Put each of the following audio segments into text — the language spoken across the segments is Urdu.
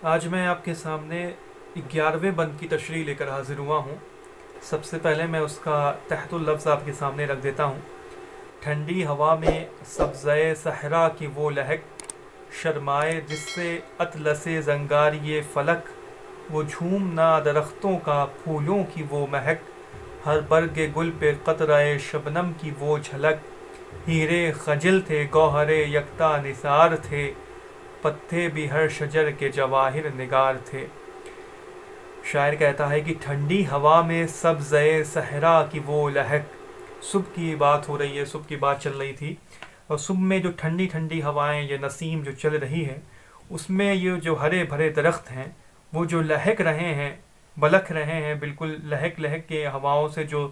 آج میں آپ کے سامنے 11ویں بند کی تشریح لے کر حاضر ہوا ہوں۔ سب سے پہلے میں اس کا تحت اللفظ آپ کے سامنے رکھ دیتا ہوں۔ ٹھنڈی ہوا میں سبزۂ صحرا کی وہ لہک، شرمائے جس سے اطلس زنگاری فلک، وہ جھومنا درختوں کا پھولوں کی وہ مہک، ہر برگ گل پہ قطرۂ شبنم کی وہ جھلک، ہیرے خجل تھے گوہر یکتا نثار تھے، پتے بھی ہر شجر کے جواہر نگار تھے۔ شاعر کہتا ہے کہ ٹھنڈی ہوا میں سبزۂ صحرا کی وہ لہک، صبح کی بات ہو رہی ہے، صبح کی بات چل رہی تھی، اور صبح میں جو ٹھنڈی ٹھنڈی ہوائیں، یہ نسیم جو چل رہی ہے، اس میں یہ جو ہرے بھرے درخت ہیں وہ جو لہک رہے ہیں، بلک رہے ہیں، بالکل لہک لہک کے ہواؤں سے جو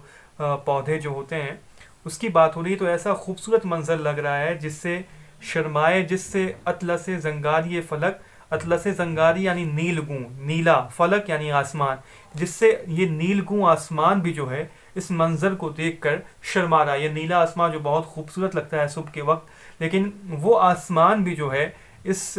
پودے جو ہوتے ہیں اس کی بات ہو رہی ہے، تو ایسا خوبصورت منظر لگ رہا ہے جس سے شرمائے جس سے اطلس زنگاری فلک، اطلس زنگاری یعنی نیلگوں، نیلا، فلک یعنی آسمان، جس سے یہ نیلگوں آسمان بھی جو ہے اس منظر کو دیکھ کر شرما رہا ہے۔ یہ نیلا آسمان جو بہت خوبصورت لگتا ہے صبح کے وقت، لیکن وہ آسمان بھی جو ہے اس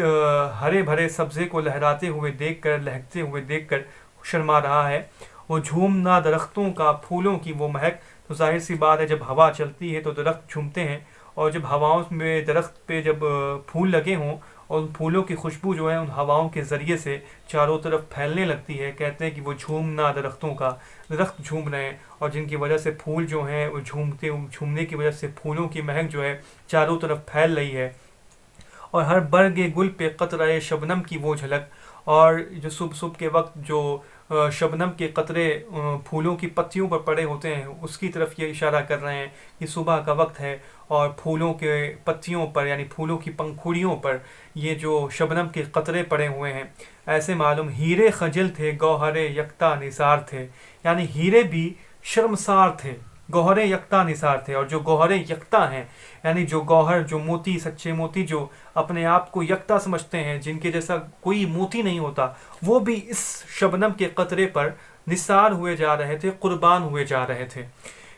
ہرے بھرے سبزے کو لہراتے ہوئے دیکھ کر، لہکتے ہوئے دیکھ کر شرما رہا ہے۔ وہ جھومنا درختوں کا پھولوں کی وہ مہک، تو ظاہر سی بات ہے جب ہوا چلتی ہے تو درخت جھومتے ہیں، اور جب ہواؤں میں درخت پہ جب پھول لگے ہوں اور ان پھولوں کی خوشبو جو ہے ان ہواؤں کے ذریعے سے چاروں طرف پھیلنے لگتی ہے، کہتے ہیں کہ وہ جھومنا درختوں کا، درخت جھوم رہے ہیں، اور جن کی وجہ سے پھول جو ہیں وہ جھومنے کی وجہ سے پھولوں کی مہک جو ہے چاروں طرف پھیل رہی ہے، اور ہر برگ گل پہ قطرۂ شبنم کی وہ جھلک، اور جو صبح صبح کے وقت جو شبنم کے قطرے پھولوں کی پتیوں پر پڑے ہوتے ہیں اس کی طرف یہ اشارہ کر رہے ہیں کہ صبح کا وقت ہے، اور پھولوں کے پتیوں پر یعنی پھولوں کی پنکھڑیوں پر یہ جو شبنم کے قطرے پڑے ہوئے ہیں، ایسے معلوم ہیرے خجل تھے گوہر یکتا نثار تھے، یعنی ہیرے بھی شرمسار تھے، گوہر یکتا نثار تھے، اور جو گوہر یکتا ہیں یعنی جو گوہر، جو موتی، سچے موتی جو اپنے آپ کو یکتا سمجھتے ہیں، جن کے جیسا کوئی موتی نہیں ہوتا، وہ بھی اس شبنم کے قطرے پر نثار ہوئے جا رہے تھے، قربان ہوئے جا رہے تھے۔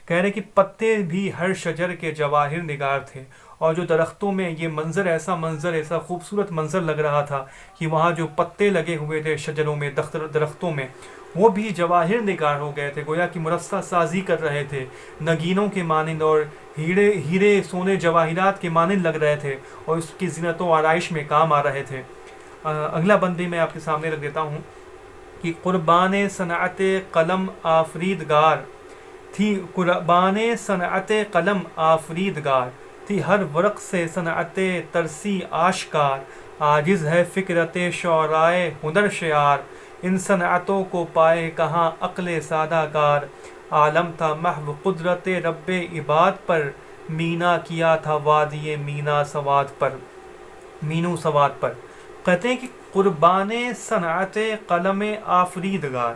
کہہ رہے کہ پتے بھی ہر شجر کے جواہر نگار تھے، اور جو درختوں میں یہ منظر، ایسا خوبصورت منظر لگ رہا تھا کہ وہاں جو پتے لگے ہوئے تھے شجروں میں، درختوں میں، وہ بھی جواہر نگار ہو گئے تھے، گویا کہ مرصع سازی کر رہے تھے، نگینوں کے مانند اور ہیرے سونے جواہرات کے مانند لگ رہے تھے، اور اس کی زینت و آرائش میں کام آ رہے تھے۔ اگلا بند بھی میں آپ کے سامنے رکھ دیتا ہوں کہ قربان صنعت قلم آفریدگار تھی، قربان صنعت قلم آفریدگار تھی، ہر ورق سے صنعت ترسی آشکار، عاجز ہے فکرت شعرائے ہنر شعار، ان صنعتوں کو پائے کہاں عقل سادہ کار، عالم تھا محو قدرت رب عباد پر، مینا کیا تھا وادی مینا سواد پر، مینو سواد پر۔ کہتے ہیں کہ قربان صنعت قلم آفریدگار،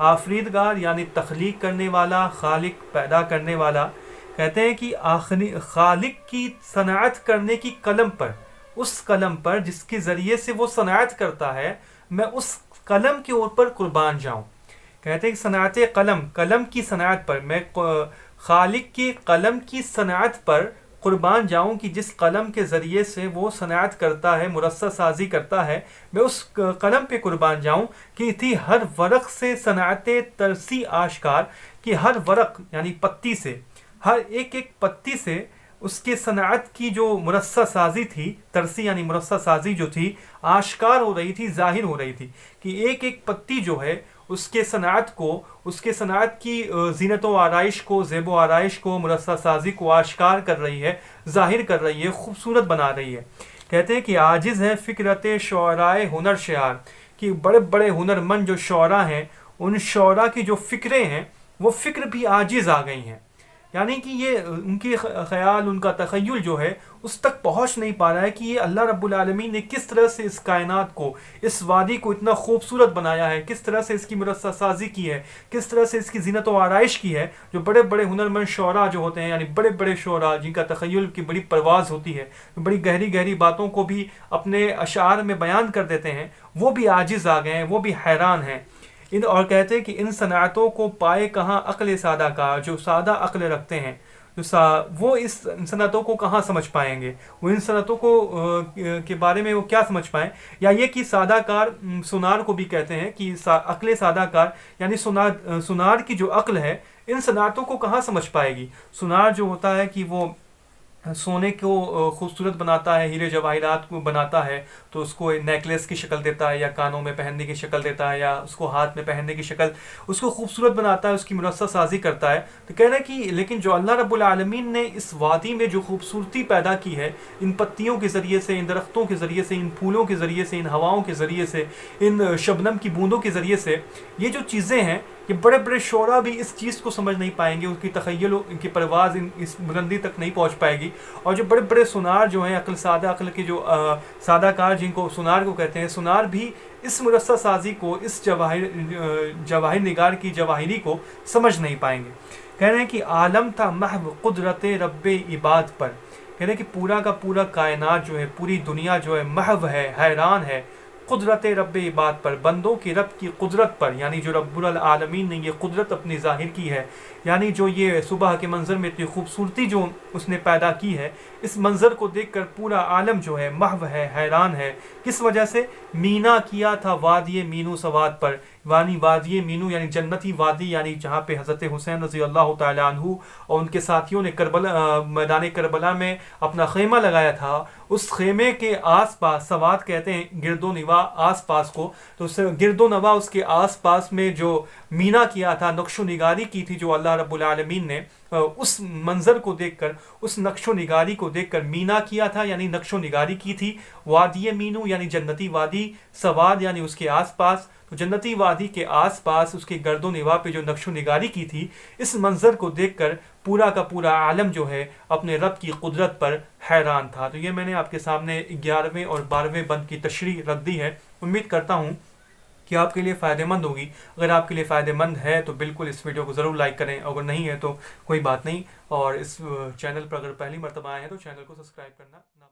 آفریدگار یعنی تخلیق کرنے والا، خالق، پیدا کرنے والا، کہتے ہیں کہ خالق کی صنعت کرنے کی قلم پر، اس قلم پر جس کے ذریعے سے وہ صنعت کرتا ہے، میں اس قلم کے اوپر قربان جاؤں۔ کہتے ہیں کہ صنعت قلم کی صنعت پر، میں خالق کی قلم کی صنعت پر قربان جاؤں کہ جس قلم کے ذریعے سے وہ صنعت کرتا ہے، مرصع سازی کرتا ہے، میں اس قلم پہ قربان جاؤں کہ تھی ہر ورق سے صنعت ترسی آشکار، کہ ہر ورق یعنی پتی سے، ہر ایک پتی سے اس کے صنعت کی جو مرصع سازی تھی، ترسی یعنی مرصع سازی جو تھی، آشکار ہو رہی تھی، ظاہر ہو رہی تھی، کہ ایک پتی جو ہے اس کے صنعت کو، اس کے صنعت کی زینت و آرائش کو، زیب و آرائش کو، مرصع سازی کو آشکار کر رہی ہے، ظاہر کر رہی ہے، خوبصورت بنا رہی ہے۔ کہتے ہیں کہ عاجز ہے فکرت شعرائے ہنر شعار، کہ بڑے بڑے ہنرمند جو شعراء ہیں، ان شعراء کی جو فکریں ہیں وہ فکر بھی عاجز آ گئی ہیں، یعنی کہ یہ ان کے خیال، ان کا تخیل جو ہے اس تک پہنچ نہیں پا رہا ہے کہ یہ اللہ رب العالمین نے کس طرح سے اس کائنات کو، اس وادی کو اتنا خوبصورت بنایا ہے، کس طرح سے اس کی مرصع سازی کی ہے، کس طرح سے اس کی زینت و آرائش کی ہے۔ جو بڑے بڑے ہنرمند شعراء جو ہوتے ہیں، یعنی بڑے بڑے شعراء جن کا تخیل کی بڑی پرواز ہوتی ہے، بڑی گہری گہری باتوں کو بھی اپنے اشعار میں بیان کر دیتے ہیں، وہ بھی عاجز آ گئے ہیں، وہ بھی حیران ہیں۔ اور کہتے ہیں کہ ان صنعتوں کو پائے کہاں عقل سادہ کا، جو سادہ عقل رکھتے ہیں، وہ اس صنعتوں کو کہاں سمجھ پائیں گے، وہ ان صنعتوں کو کے بارے میں وہ کیا سمجھ پائیں، یا یہ کہ سادہ کار، سونار کو بھی کہتے ہیں کہ عقل سادہ کار، یعنی سونار کی جو عقل ہے ان صنعتوں کو کہاں سمجھ پائے گی۔ سونار جو ہوتا ہے کہ وہ سونے کو خوبصورت بناتا ہے، ہیرے جواہرات کو بناتا ہے تو اس کو نیکلیس کی شکل دیتا ہے، یا کانوں میں پہننے کی شکل دیتا ہے، یا اس کو ہاتھ میں پہننے کی شکل، اس کو خوبصورت بناتا ہے، اس کی مرصع سازی کرتا ہے۔ تو کہہ رہے ہیں کہ لیکن جو اللہ رب العالمین نے اس وادی میں جو خوبصورتی پیدا کی ہے، ان پتیوں کے ذریعے سے، ان درختوں کے ذریعے سے، ان پھولوں کے ذریعے سے، ان ہواؤں کے ذریعے سے، ان شبنم کی بوندوں کے ذریعے سے، یہ جو چیزیں ہیں، یہ بڑے بڑے شعراء بھی اس چیز کو سمجھ نہیں پائیں گے، ان کی تخیل ان کی پرواز اس بلندی تک نہیں پہنچ پائے گی۔ اور جو بڑے بڑے سونار جو ہیں، عقل کے جو سادہ کار جن کو سونار کو کہتے ہیں، سونار بھی اس مرصع سازی کو، اس جواہر نگار کی جواہری کو سمجھ نہیں پائیں گے۔ کہہ رہے ہیں کہ عالم تھا محو قدرت رب عباد پر، کہہ رہے ہیں کہ پورا کا پورا کائنات جو ہے، پوری دنیا جو ہے محو ہے، حیران ہے قدرت رب عباد پر، بندوں کی رب کی قدرت پر، یعنی جو رب العالمین نے یہ قدرت اپنی ظاہر کی ہے، یعنی جو یہ صبح کے منظر میں اتنی خوبصورتی جو اس نے پیدا کی ہے، اس منظر کو دیکھ کر پورا عالم جو ہے محو ہے، حیران ہے۔ کس وجہ سے؟ مینا کیا تھا وادی مینو سواد پر، یعنی وادی مینو یعنی جنتی وادی، یعنی جہاں پہ حضرت حسین رضی اللہ تعالیٰ عنہ اور ان کے ساتھیوں نے میدان کربلا میں اپنا خیمہ لگایا تھا، اس خیمے کے آس پاس، سواد کہتے ہیں گرد و نواح آس پاس کو، تو گرد و نواح اس کے آس پاس میں جو مینا کیا تھا، نقش و نگاری کی تھی جو اللہ رب العالمین نے، اس منظر کو دیکھ کر، اس نقش و نگاری کو دیکھ کر مینا کیا تھا، یعنی نقش و نگاری کی تھی۔ وادی مینو یعنی جنتی وادی، سواد یعنی اس کے آس پاس، تو جنتی وادی کے آس پاس اس کے گرد و نواح پہ جو نقش و نگاری کی تھی، اس منظر کو دیکھ کر پورا کا پورا عالم جو ہے اپنے رب کی قدرت پر حیران تھا۔ تو یہ میں نے آپ کے سامنے 11ویں اور 12ویں بند کی تشریح رکھ دی ہے۔ امید کرتا ہوں کہ آپ کے لیے فائدہ مند ہوگی۔ اگر آپ کے لیے فائدہ مند ہے تو بالکل اس ویڈیو کو ضرور لائک کریں، اگر نہیں ہے تو کوئی بات نہیں، اور اس چینل پر اگر پہلی مرتبہ آئے ہیں تو چینل کو سبسکرائب کرنا نہ